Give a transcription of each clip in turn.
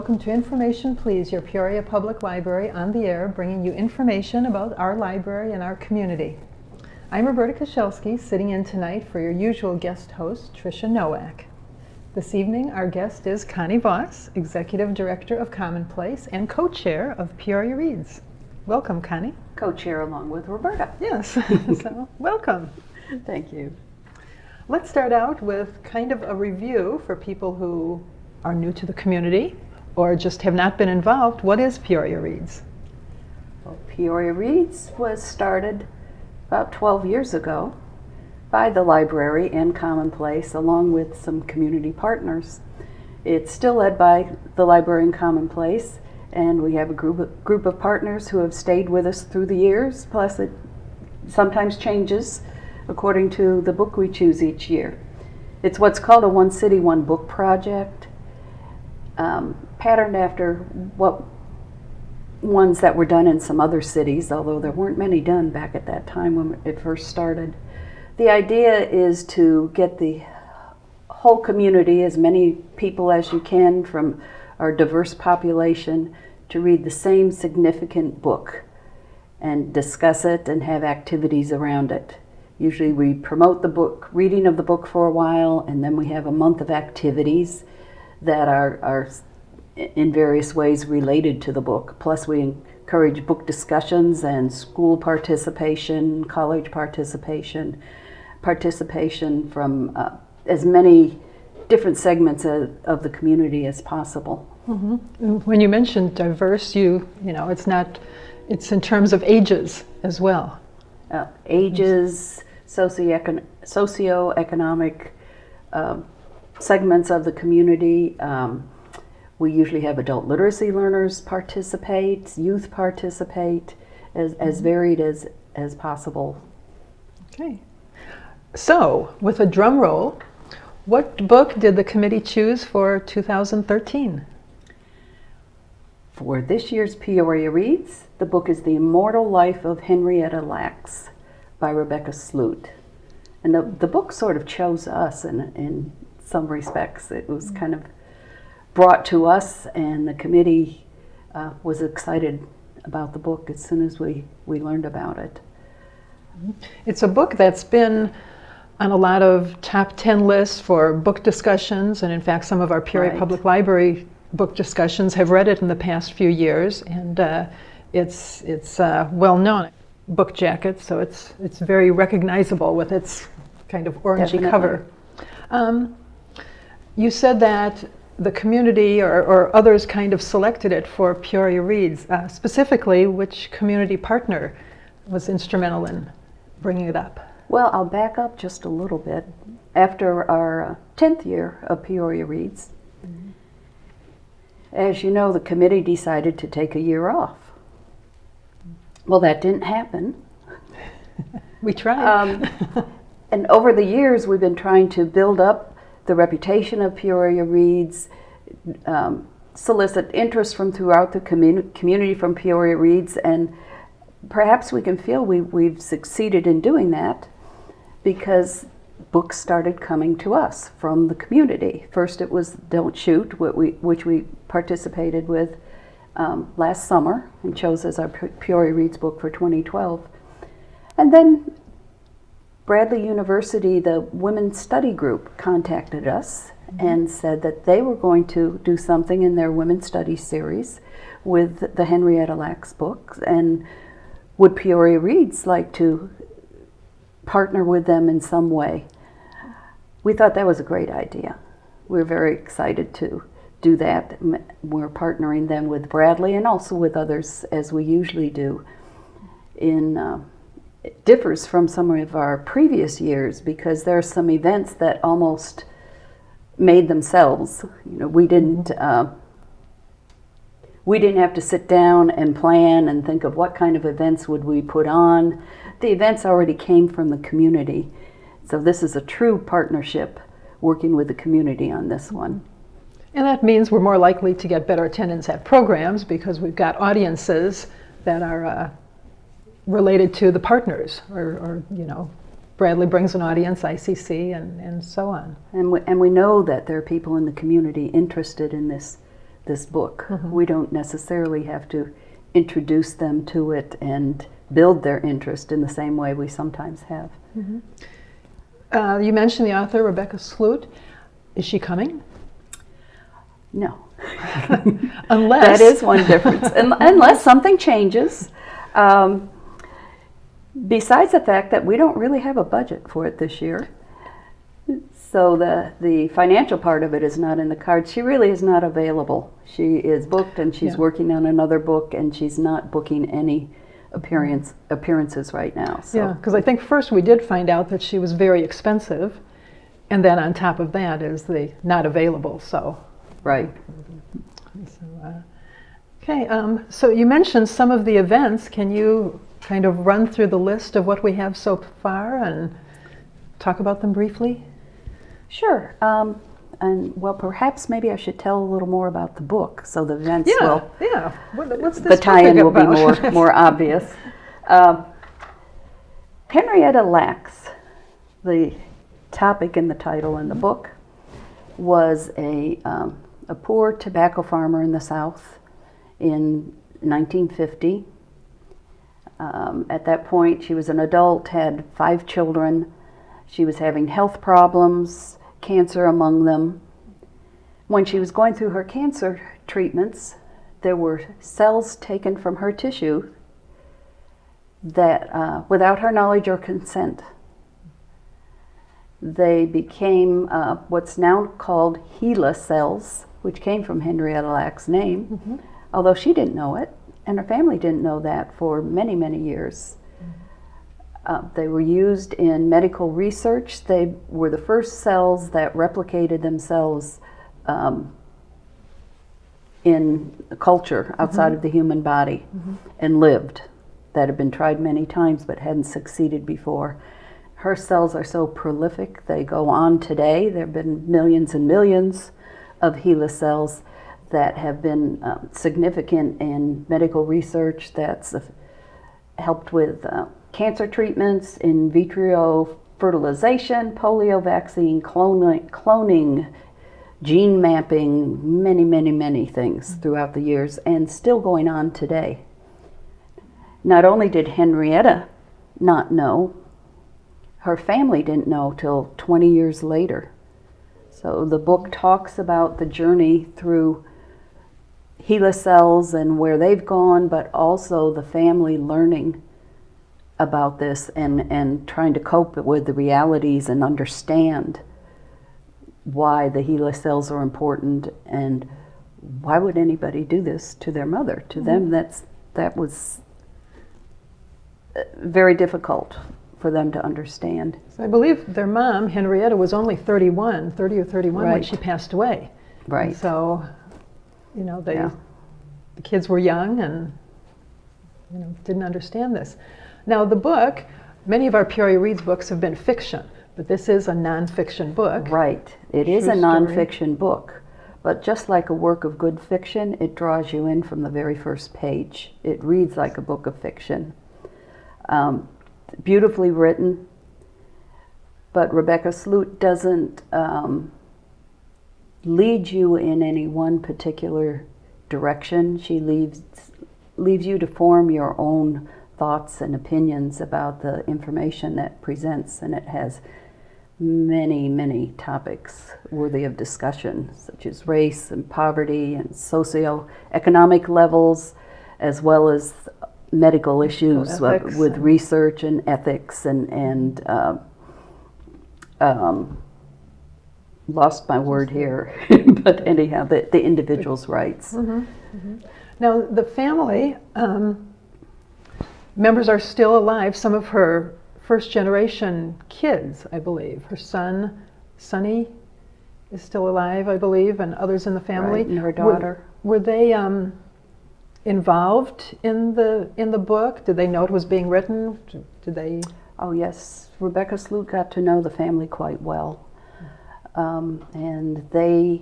welcome to Information Please, your Peoria Public Library on the air, bringing you information about our library and our community. I'm Roberta Koscielsk, sitting in tonight for your usual guest host, Tricia Nowak. This evening, our guest is Connie Voss, Executive Director of Commonplace and Co-Chair of Peoria Reads. Welcome, Connie. Co-chair along with Roberta. Yes, so welcome. Thank you. Let's start out with kind of a review for people who are new to the community or just have not been involved. What is Peoria Reads? Well, Peoria Reads was started about 12 years ago by the library and Commonplace along with some community partners. It's still led by the library and Commonplace, and we have a group of partners who have stayed with us through the years, plus it sometimes changes according to the book we choose each year. It's what's called a One City, One Book project, patterned after what ones that were done in some other cities, although there weren't many done back at that time when it first started. The idea is to get the whole community, as many people as you can from our diverse population, to read the same significant book and discuss it and have activities around it. Usually we promote the book, reading of the book for a while, and then we have a month of activities that are in various ways related to the book. Plus we encourage book discussions and school participation, college participation from as many different segments of the community as possible. Mm-hmm. When you mentioned diverse, it's in terms of ages as well. Ages, socioeconomic segments of the community. We usually have adult literacy learners participate, youth participate, as varied as possible. Okay. So, with a drum roll, what book did the committee choose for 2013? For this year's Peoria Reads, the book is The Immortal Life of Henrietta by Rebecca Sloot. And the book sort of chose us in some respects. It was kind of brought to us, and the committee was excited about the book as soon as we learned about it. It's a book that's been on a lot of top 10 lists for book discussions, and in fact some of our Peoria Public Library book discussions have read it in the past few years, and it's well known book jacket, so it's very recognizable with its kind of orangey cover. You said that the community or others kind of selected it for Peoria Reads. Specifically, which community partner was instrumental in bringing it up? Well, I'll back up just a little bit. After our 10th year of Peoria Reads, as you know, the committee decided to take a year off. Well, that didn't happen. We tried. And over the years, we've been trying to build up the reputation of Peoria Reads, solicit interest from throughout the community from Peoria Reads, and perhaps we can feel we've succeeded in doing that because books started coming to us from the community. First it was Don't Shoot, which we participated with last summer and chose as our Peoria Reads book for 2012. And then Bradley University, the Women's Study Group, contacted us and said that they were going to do something in their Women's Studies series with the Henrietta Lacks books, and would Peoria Reads like to partner with them in some way? We thought that was a great idea. We're very excited to do that. We're partnering them with Bradley and also with others, as we usually do. It differs from some of our previous years because there are some events that almost made themselves. We didn't have to sit down and plan and think of what kind of events would we put on. The events already came from the community. So this is a true partnership working with the community on this one. And that means we're more likely to get better attendance at programs because we've got audiences that are related to the partners, or Bradley brings an audience, ICC, and so on. And we know that there are people in the community interested in this this book. We don't necessarily have to introduce them to it and build their interest in the same way we sometimes have. You mentioned the author, Rebecca Sloot. Is she coming? No. Unless... That is one difference. Unless something changes. Besides the fact that we don't really have a budget for it this year. So the financial part of it is not in the cards. She really is not available. She is booked and she's working on another book, and she's not booking any appearances right now. So. Yeah, because I think first we did find out that she was very expensive, and then on top of that is the not available, so. Right. So, okay, so you mentioned some of the events. Can you kind of run through the list of what we have so far and talk about them briefly? Sure. And well, perhaps maybe I should tell a little more about the book, so the events will. Yeah. What's this the tie-in will be about? more obvious. Henrietta Lacks, the topic in the title in the book, was a poor tobacco farmer in the South in 1950. At that point, she was an adult, had 5 children. She was having health problems, cancer among them. When she was going through her cancer treatments, there were cells taken from her tissue that, without her knowledge or consent, they became what's now called HeLa cells, which came from Henrietta Lacks' name, although she didn't know it, and her family didn't know that for many, many years. They were used in medical research. They were the first cells that replicated themselves in culture outside of the human body and lived. That had been tried many times but hadn't succeeded before. Her cells are so prolific, they go on today. There have been millions and millions of HeLa cells that have been significant in medical research that's helped with cancer treatments, in vitro fertilization, polio vaccine, cloning, gene mapping, many, many, many things throughout the years, and still going on today. Not only did Henrietta not know, her family didn't know till 20 years later. So the book talks about the journey through HeLa cells and where they've gone, but also the family learning about this and trying to cope with the realities and understand why the HeLa cells are important and why would anybody do this to their mother. To them, that was very difficult for them to understand. So I believe their mom, Henrietta, was only 30 or 31 when she passed away. Right. And so, you know, the kids were young and, you know, didn't understand this. Now the book, many of our Peoria Reads books have been fiction, but this is a nonfiction book. Right. It is a True nonfiction book, but just like a work of good fiction, it draws you in from the very first page. It reads like a book of fiction. Beautifully written, but Rebecca Sloot doesn't lead you in any one particular direction. She leaves you to form your own thoughts and opinions about the information that presents, and it has many, many topics worthy of discussion, such as race and poverty and socioeconomic levels, as well as medical issues with research and ethics and lost my word here, but anyhow, the individual's rights. Now the family members are still alive. Some of her first generation kids, I believe. Her son, Sonny, is still alive, I believe, and others in the family. Right, and her daughter. Were they involved in the book? Did they know it was being written? Did they? Oh yes, Rebecca Sloot got to know the family quite well, and they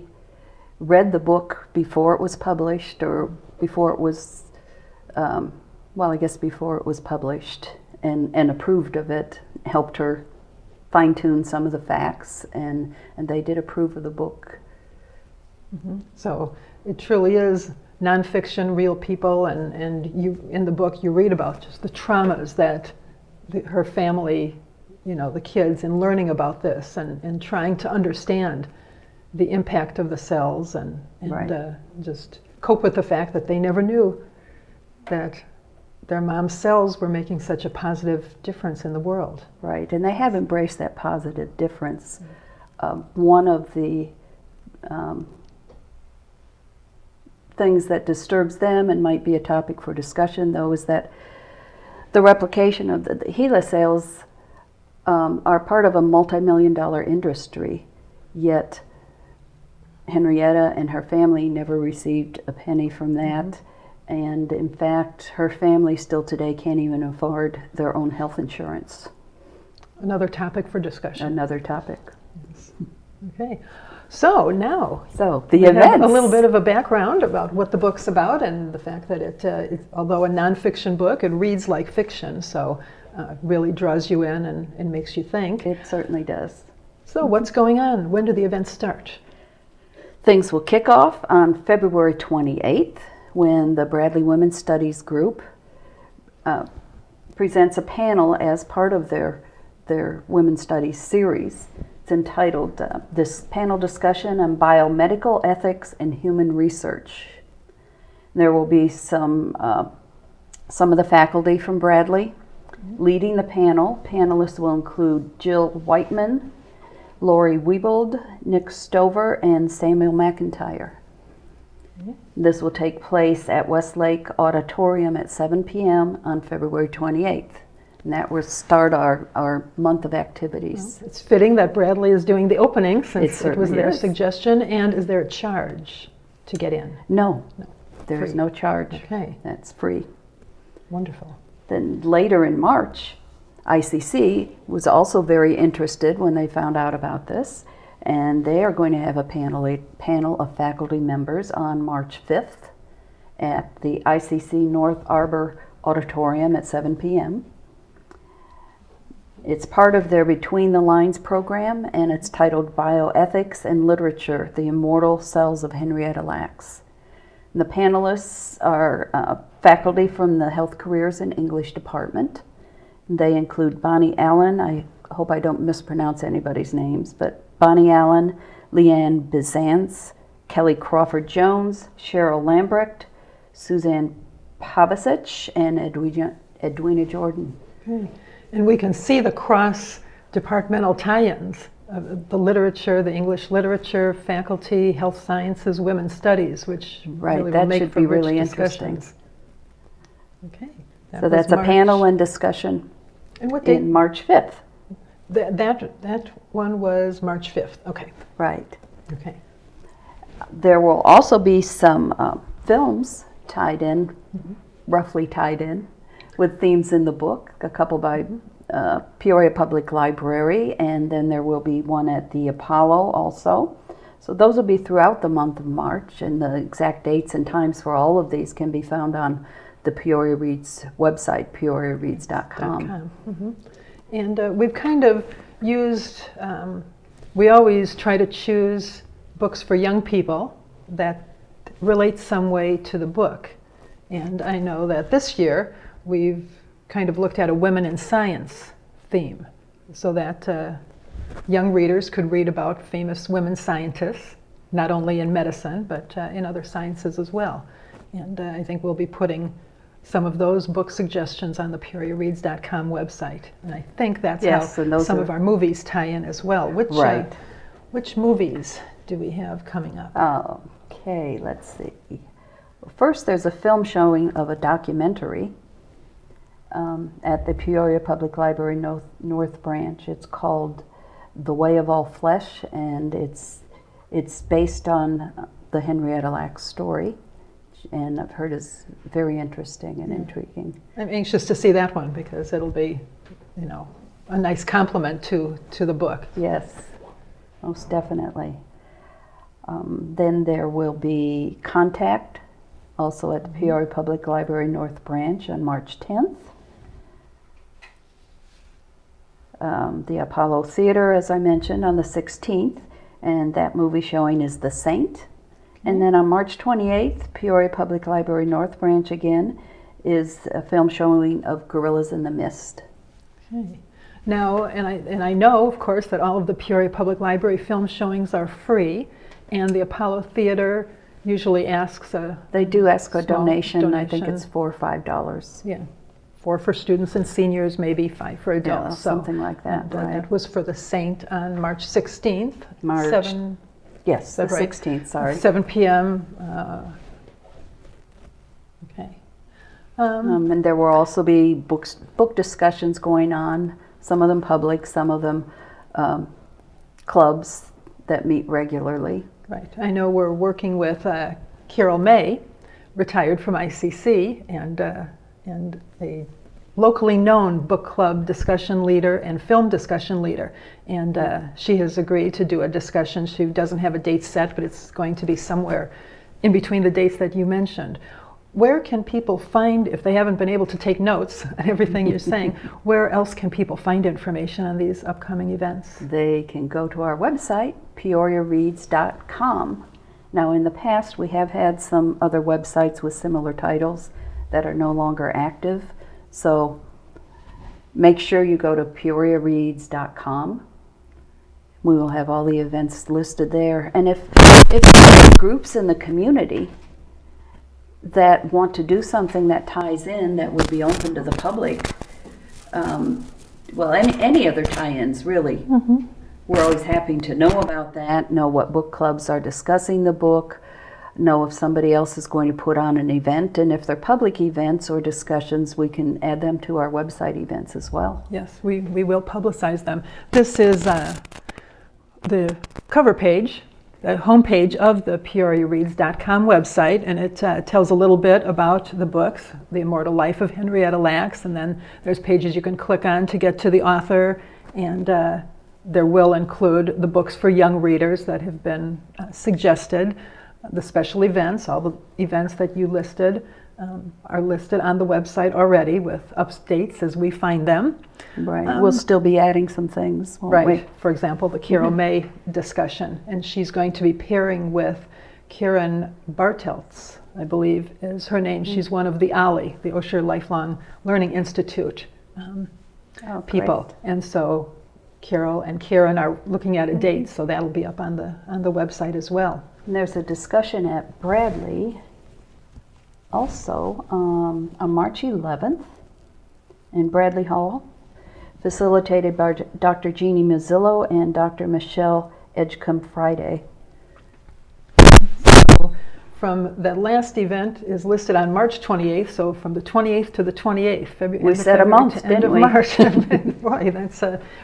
read the book before it was published, or before it was, well, I guess before it was published, and approved of it. Helped her fine-tune some of the facts, and they did approve of the book So it truly is nonfiction, real people, and you, in the book, you read about just the traumas that her family, the kids, in learning about this and trying to understand the impact of the cells and Right. just cope with the fact that they never knew that their mom's cells were making such a positive difference in the world. Right, and they have embraced that positive difference. One of the things that disturbs them and might be a topic for discussion, though, is that the replication of the HeLa cells are part of a multi-million-dollar industry, yet Henrietta and her family never received a penny from that. And in fact, her family still today can't even afford their own health insurance. Another topic for discussion. Another topic. Okay. So now, the we have events. a little bit of a background about what the book's about and the fact that it although a nonfiction book, it reads like fiction, so it really draws you in and makes you think. It certainly does. So what's going on? When do the events start? Things will kick off on February 28th when the Bradley Women's Studies group presents a panel as part of their Women's Studies series. It's entitled This Panel Discussion on Biomedical Ethics and Human Research. There will be some of the faculty from Bradley leading the panel. Panelists will include Jill Whiteman, Lori Wiebold, Nick Stover, and Samuel McIntyre. This will take place at Westlake Auditorium at 7 p.m. on February 28th. And that will start our month of activities. Well, it's fitting that Bradley is doing the opening since it was certainly their is. suggestion. And is there a charge to get in? No, No. there's Free. no charge. Okay. That's free. Wonderful. Then later in March, ICC was also very interested when they found out about this, and they are going to have a panel of faculty members on March 5th at the ICC North Arbor Auditorium at 7 p.m. It's part of their Between the Lines program, and it's titled Bioethics and Literature, The Immortal Cells of Henrietta Lacks. And the panelists are faculty from the Health Careers and English Department. They include Bonnie Allen, I hope I don't mispronounce anybody's names, but Bonnie Allen, Leanne Bizantz, Kelly Crawford-Jones, Cheryl Lambrecht, Suzanne Pavicic, and Edwina Jordan. Okay. And we can see the cross-departmental tie-ins of the literature, the English literature, faculty, health sciences, women's studies, which Right, really will that make should for be rich really interesting. discussions. Okay. So that's a panel and discussion And what date? in March 5th. That one was March 5th. Okay. Right. Okay. There will also be some films tied in, roughly tied in, with themes in the book, a couple by Peoria Public Library, and then there will be one at the Apollo also. So those will be throughout the month of March, and the exact dates and times for all of these can be found on the Peoria Reads website, peoriareads.com. And we've kind of used, we always try to choose books for young people that relate some way to the book. And I know that this year we've kind of looked at a women in science theme so that young readers could read about famous women scientists, not only in medicine, but in other sciences as well. And I think we'll be putting some of those book suggestions on the PeoriaReads.com website. And I think that's Yes, how and those some are- of our movies tie in as well. Right. Which movies do we have coming up? Okay, let's see. First, there's a film showing of a documentary at the Peoria Public Library North Branch. It's called The Way of All Flesh, and it's based on the Henrietta Lacks story, and I've heard is very interesting and intriguing. I'm anxious to see that one because it'll be, a nice complement to the book. Yes, most definitely. Then there will be Contact, also at the Peoria Public Library North Branch on March 10th. The Apollo Theater, as I mentioned, on the 16th, and that movie showing is The Saint. And then on March 28th, Peoria Public Library North Branch again is a film showing of Gorillas in the Mist. Okay. Now, and I know, of course, that all of the Peoria Public Library film showings are free, and the Apollo Theater usually asks a They do ask a small donation. I think it's $4 or $5. Yeah, 4 for students and seniors, maybe 5 for adults. Yeah, something like that, And, right. that was for the Saint on March 16th. March. 7, Yes, the that right? 16th, sorry. 7 p.m. Okay. And there will also be book discussions going on, some of them public, some of them clubs that meet regularly. Right. I know we're working with Carol May, retired from ICC, and a locally known book club discussion leader and film discussion leader. And she has agreed to do a discussion. She doesn't have a date set, but it's going to be somewhere in between the dates that you mentioned. Where can people find, if they haven't been able to take notes on everything you're saying, where else can people find information on these upcoming events? They can go to our website, PeoriaReads.com. Now, in the past, we have had some other websites with similar titles that are no longer active. So make sure you go to PeoriaReads.com. We will have all the events listed there. And if there are groups in the community that want to do something that ties in, that would be open to the public, well, any other tie-ins, really. Mm-hmm. We're always happy to know about that, know what book clubs are discussing the book, know if somebody else is going to put on an event, and if they're public events or discussions, we can add them to our website events as well. Yes, we will publicize them. This is the cover page, the homepage of the PeoriaReads.com website, and it tells a little bit about the books, The Immortal Life of Henrietta Lacks, and then there's pages you can click on to get to the author, and there will include the books for young readers that have been suggested. The special events, all the events that you listed are listed on the website already with updates as we find them. Right. We'll still be adding some things, won't Right. we? For example, the Carol May discussion, and she's going to be pairing with Karen Barteltz, I believe is her name. She's one of the OLLI, the Osher Lifelong Learning Institute people. Great. And so Carol and Karen are looking at a date, so that'll be up on the website as well. And there's a discussion at Bradley also on March 11th in Bradley Hall, facilitated by Dr. Jeannie Mazzillo and Dr. Michelle Edgecombe Friday. So from that last event is listed on March 28th, so from the 28th to the 28th. We said a month, end didn't of we? March. Boy, that's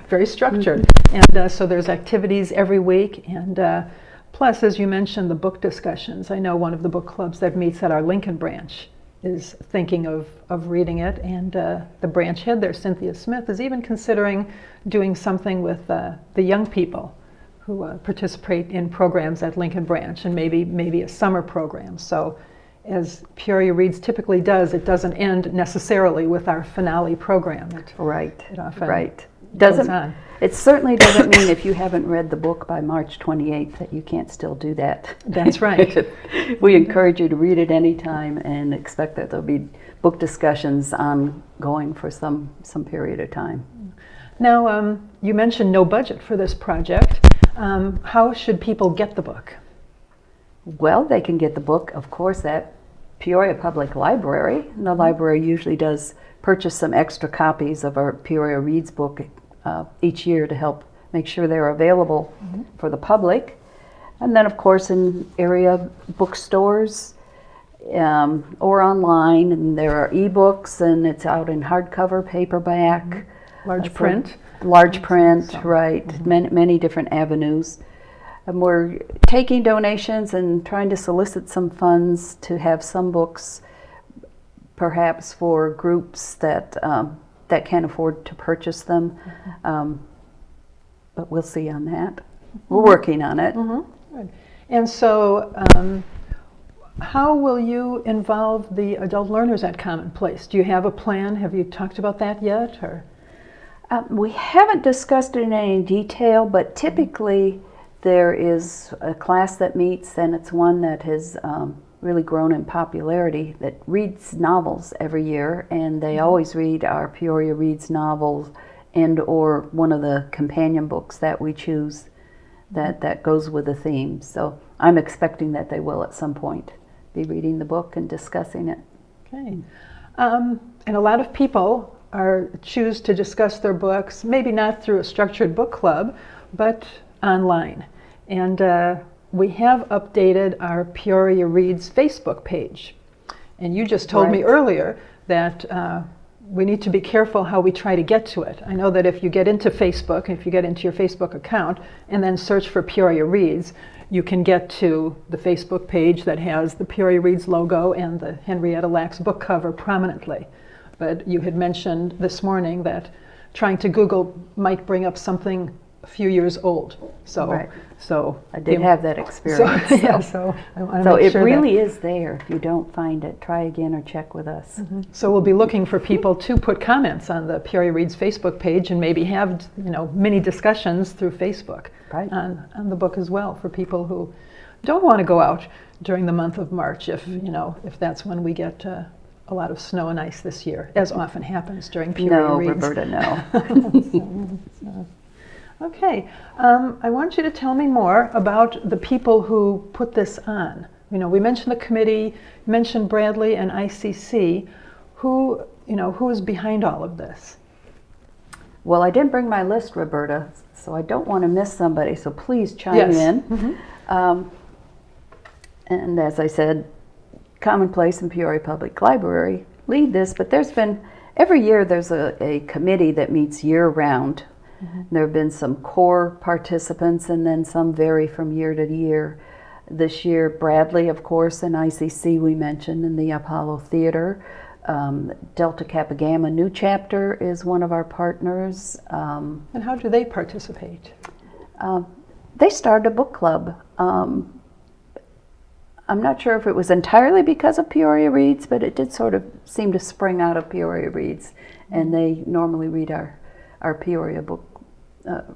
very structured. And so there's activities every week, and plus, as you mentioned, the book discussions. I know one of the book clubs that meets at our Lincoln branch is thinking of reading it, and the branch head there, Cynthia Smith, is even considering doing something with the young people who participate in programs at Lincoln branch, and maybe a summer program. So as Peoria Reads typically does, it doesn't end necessarily with our finale program. Right. It often Right. goes on. It certainly doesn't mean if you haven't read the book by March 28th that you can't still do that. That's right. We encourage you to read it anytime and expect that there'll be book discussions ongoing for some period of time. Now, you mentioned no budget for this project. How should people get the book? Well, they can get the book, of course, at Peoria Public Library. And the library usually does purchase some extra copies of our Peoria Reads book each year to help make sure they're available for the public. And then, of course, in area bookstores or online, and there are ebooks, and it's out in hardcover, paperback. Large print? Large print, So, right. Many different avenues. And we're taking donations and trying to solicit some funds to have some books perhaps for groups that can't afford to purchase them. But we'll see on that. We're working on it. Good. And so how will you involve the adult learners at Commonplace? Do you have a plan? Have you talked about that yet? Or? We haven't discussed it in any detail, but typically there is a class that meets, and it's one that has really grown in popularity, that reads novels every year, and they always read our Peoria Reads novels and or one of the companion books that we choose that goes with the theme. So I'm expecting that they will at some point be reading the book and discussing it. Okay. And a lot of people choose to discuss their books, maybe not through a structured book club, but online. And we have updated our Peoria Reads Facebook page. And you just told me earlier that we need to be careful how we try to get to it. I know that if you get into Facebook, if you get into your Facebook account and then search for Peoria Reads, you can get to the Facebook page that has the Peoria Reads logo and the Henrietta Lacks book cover prominently. But you had mentioned this morning that trying to Google might bring up something a few years old. So I did have that experience. So I want to so make it sure really is there. If you don't find it, try again or check with us. So we'll be looking for people to put comments on the Peoria Reads Facebook page and maybe have mini discussions through Facebook on the book as well, for people who don't want to go out during the month of March if that's when we get a lot of snow and ice this year, as often happens during Peoria Reads. No, Roberta, no. Okay, I want you to tell me more about the people who put this on. We mentioned the committee, mentioned Bradley and ICC. Who is behind all of this? Well, I didn't bring my list, Roberta, so I don't want to miss somebody, so please chime in. And as I said, Commonplace and Peoria Public Library lead this, but every year there's a committee that meets year-round. There have been some core participants, and then some vary from year to year. This year, Bradley, of course, and ICC we mentioned, in the Apollo Theater. Delta Kappa Gamma New Chapter is one of our partners. And how do they participate? They started a book club. I'm not sure if it was entirely because of Peoria Reads, but it did sort of seem to spring out of Peoria Reads. And they normally read our Peoria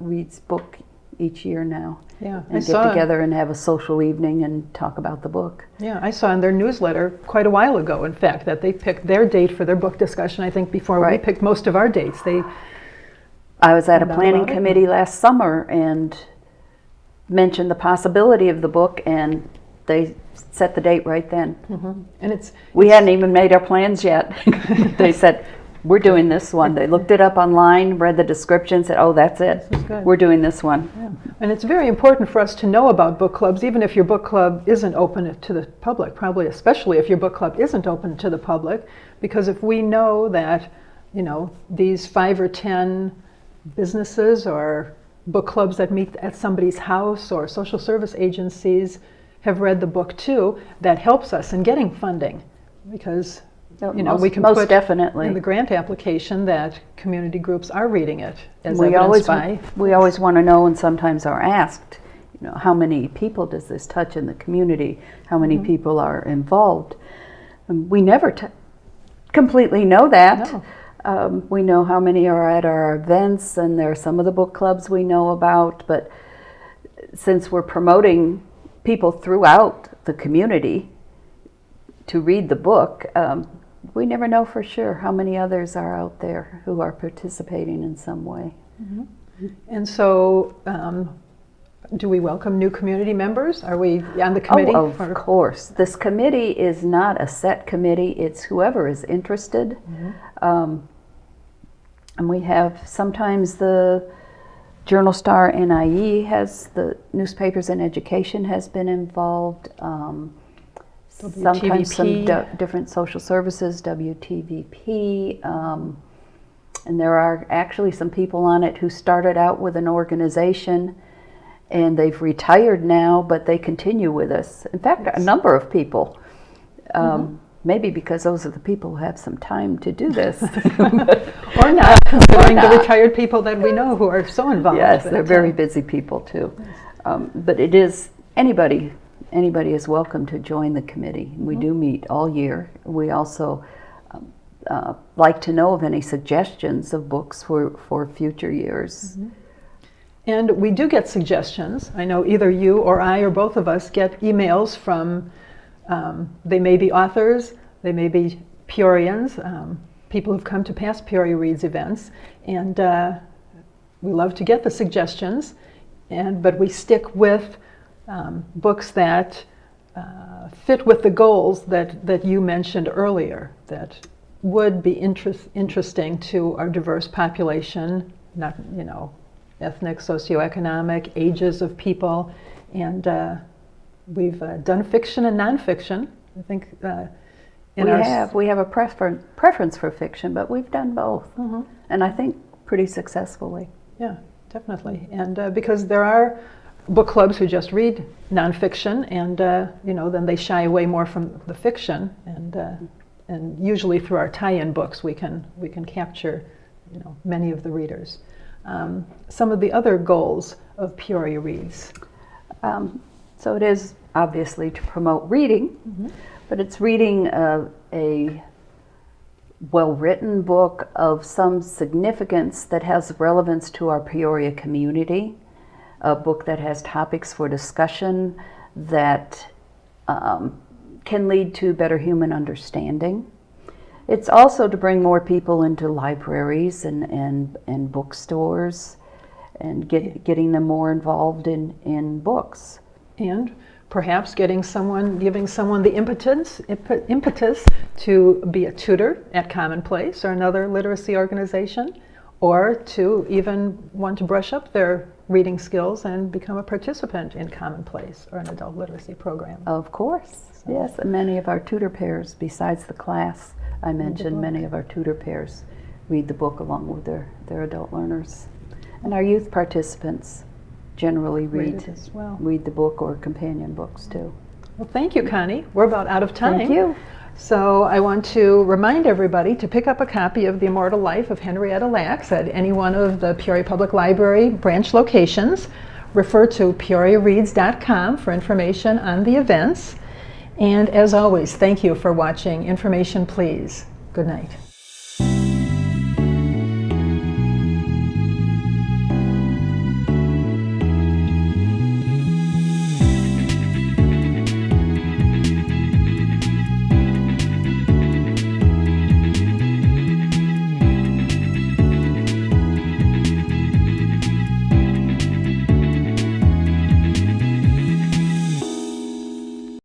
Reads book each year now. Yeah, and get together and have a social evening and talk about the book. Yeah, I saw in their newsletter quite a while ago, in fact, that they picked their date for their book discussion, I think, before we picked most of our dates. I was at a planning committee last summer and mentioned the possibility of the book, and they set the date right then. And we hadn't even made our plans yet. They said, we're doing this one. They looked it up online, read the description, said, oh, that's it. We're doing this one. Yeah. And it's very important for us to know about book clubs, even if your book club isn't open to the public, probably especially if your book club isn't open to the public, because if we know that, these 5 or 10 businesses or book clubs that meet at somebody's house or social service agencies have read the book too, that helps us in getting funding, because we can most put definitely in the grant application that community groups are reading it, as we evidenced by. We always want to know, and sometimes are asked, how many people does this touch in the community? How many people are involved? And we never completely know that. No. We know how many are at our events, and there are some of the book clubs we know about, but since we're promoting people throughout the community to read the book, we never know for sure how many others are out there who are participating in some way. And so, do we welcome new community members? Are we on the committee? Oh, of course. This committee is not a set committee. It's whoever is interested. And we have sometimes the Journal Star NIE has, the Newspapers and Education has been involved. Sometimes some different social services, WTVP, and there are actually some people on it who started out with an organization and they've retired now, but they continue with us. In fact, a number of people, maybe because those are the people who have some time to do this. Or not, considering the retired people that we know who are so involved. Yes, they're very busy people too. But it is anybody is welcome to join the committee. We do meet all year. We also like to know of any suggestions of books for future years. And we do get suggestions. I know either you or I or both of us get emails from, they may be authors, they may be Peorians, people who've come to past Peoria Reads events, and we love to get the suggestions, but we stick with books that fit with the goals that you mentioned earlier, that would be interesting to our diverse population, not, ethnic, socioeconomic, ages of people, and we've done fiction and nonfiction. I think we have a preference for fiction, but we've done both, and I think pretty successfully. Yeah, definitely, and because there are book clubs who just read nonfiction, and then they shy away more from the fiction, and usually through our tie-in books we can capture many of the readers. Some of the other goals of Peoria Reads. So it is obviously to promote reading, but it's reading a well-written book of some significance that has relevance to our Peoria community, a book that has topics for discussion that can lead to better human understanding. It's also to bring more people into libraries and bookstores and getting them more involved in books. And perhaps giving someone the impetus to be a tutor at Commonplace or another literacy organization, or to even want to brush up their reading skills and become a participant in Commonplace or an adult literacy program. Of course, yes. And many of our tutor pairs, besides the class I mentioned, many of our tutor pairs read the book along with their adult learners. And our youth participants generally read as well. Read the book or companion books too. Well, thank you, Connie. We're about out of time. Thank you. So I want to remind everybody to pick up a copy of The Immortal Life of Henrietta Lacks at any one of the Peoria Public Library branch locations. Refer to PeoriaReads.com for information on the events. And as always, thank you for watching Information Please. Good night.